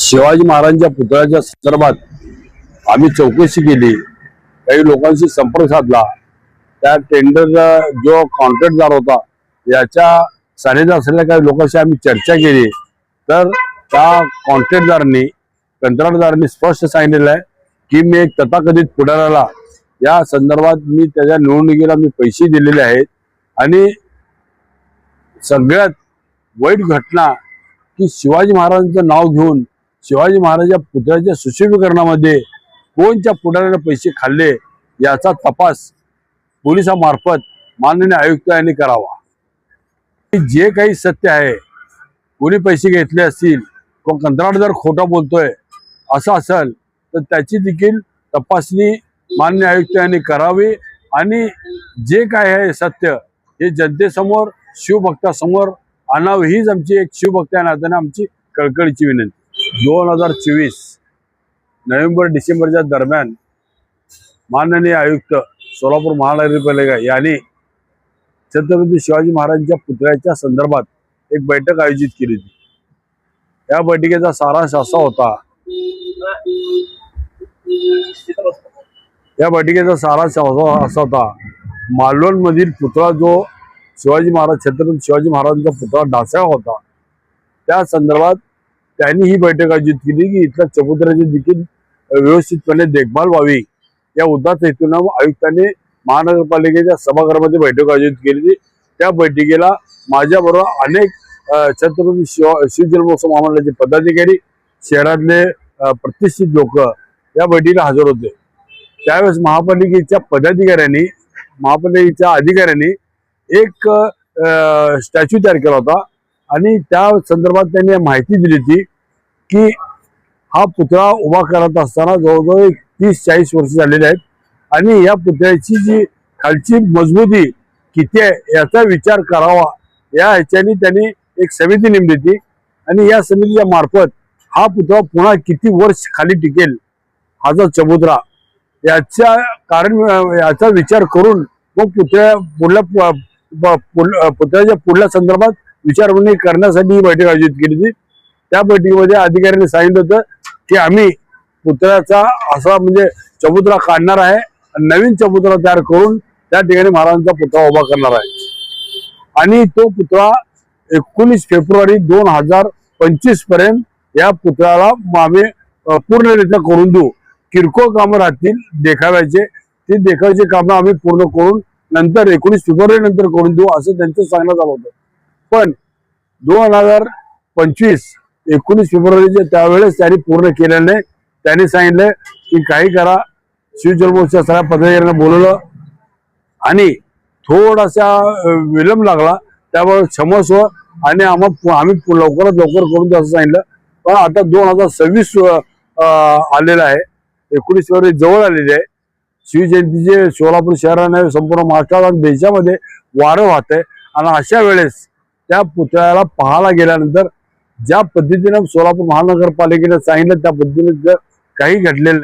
शिवाजी महाराजांच्या पुतळ्याच्या संदर्भात आम्ही चौकशी केली, काही लोकांशी संपर्क साधला। त्या टेंडरचा जो कॉन्ट्रॅक्टदार होता याच्या सानिध्यात असलेल्या काही लोकांशी आम्ही चर्चा केली, तर त्या कॉन्ट्रॅक्टदारांनी कंत्राटदारांनी स्पष्ट सांगितलेलं आहे की मी एक तथाकथित पुढाऱ्याला या संदर्भात मी त्याच्या निवडणुकीला मी पैसे दिलेले आहेत आणि सगळ्यात वाईट घटना की शिवाजी महाराजांचं नाव घेऊन शिवाजी महाराजांच्या पुतळ्याच्या सुशोभीकरणामध्ये कोणत्या पुढाऱ्याने पैसे खाल्ले याचा तपास पोलिसांमार्फत माननीय आयुक्त यांनी करावा। जे काही सत्य आहे, कोणी पैसे घेतले असतील, कोण कंत्राटदार खोटा बोलतोय असं असेल तर त्याची देखील तपासणी माननीय आयुक्त यांनी करावी आणि जे काय आहे सत्य हे जनतेसमोर शिवभक्तासमोर आणावं हीच आमची एक शिवभक्ता नात्याने आमची कळकळीची विनंती। 2024 नोव्हेंबर-डिसेंबरच्या दरम्यान माननीय आयुक्त सोलापूर महानगरपालिका यांनी छत्रपती शिवाजी महाराजांच्या पुतळ्याच्या संदर्भात एक बैठक आयोजित केली होती। या बैठकीचा सारांश असा होता मालवण मधील पुतळा जो शिवाजी महाराज छत्रपती शिवाजी महाराजांचा पुतळा ढासळला होता, त्या संदर्भात त्यांनी ही बैठक आयोजित केली की इथल्या चबुतऱ्याची देखील व्यवस्थितपणे देखभाल व्हावी या उद्देशाने हेतून आयुक्तांनी महानगरपालिकेच्या सभागृहामध्ये बैठक आयोजित केली। त्या बैठकीला माझ्याबरोबर अनेक छत्रपती शिवजन्मोत्सव महामंडळाचे पदाधिकारी, शहरातले प्रतिष्ठित लोक या बैठकीला हजर होते। त्यावेळेस महापालिकेच्या अधिकाऱ्यांनी एक स्टॅच्यू तयार केला होता आणि त्या संदर्भात त्यांनी माहिती दिली होती की हा पुतळा उभा करत असताना जवळजवळ 30-40 वर्ष झालेले आहेत आणि या पुतळ्याची जी खालची मजबूती किती आहे याचा विचार करावा या ह्याच्याने त्यांनी एक समिती नेमली होती आणि या समितीच्या मार्फत हा पुतळा पुन्हा किती वर्ष खाली टिकेल हा जो चबुतरा याचा विचार करून मग पुतळ्याच्या पुढल्या संदर्भात विचारमंथन करण्यासाठी ही बैठक आयोजित केली होती। त्या बैठकीमध्ये अधिकाऱ्यांनी सांगितलं होतं की आम्ही पुतळ्याचा असा म्हणजे चबुतरा काढणार आहे आणि नवीन चबुतरा तयार करून त्या ठिकाणी महाराजांचा पुतळा उभा करणार आहे आणि तो पुतळा 19 फेब्रुवारी 2025 पर्यंत या पुतळ्याला आम्ही पूर्णरित्या करून देऊ। किरकोळ कामं राहतील देखाव्याचे, ते देखाव्याचे कामं आम्ही पूर्ण करून नंतर 19 फेब्रुवारी नंतर करून देऊ असं त्यांचं सांगण्यात आलं होतं। पण 2025 19 फेब्रुवारीच्या त्यावेळेस त्यांनी पूर्ण केलेलं नाही। त्यांनी सांगितलं की काही करा, शिवजन्मोत्सव सगळ्या पदाधिकाऱ्यांना बोलवलं आणि थोडासा विलंब लागला, त्यामुळे क्षमस्व आणि आम्ही लवकरात लवकर करून देऊ असं सांगितलं। पण आता 2026 आलेला आहे, 19 फेब्रुवारी जवळ आलेली आहे। शिवजयंतीचे सोलापूर शहराने संपूर्ण महाराष्ट्रात आणि देशामध्ये वारं वाहत आहे आणि अशा वेळेस त्या पुतळ्याला पाहायला गेल्यानंतर ज्या पद्धतीने सोलापूर महानगरपालिकेने सांगितलं त्या पद्धतीने काही घडलेलं नाही।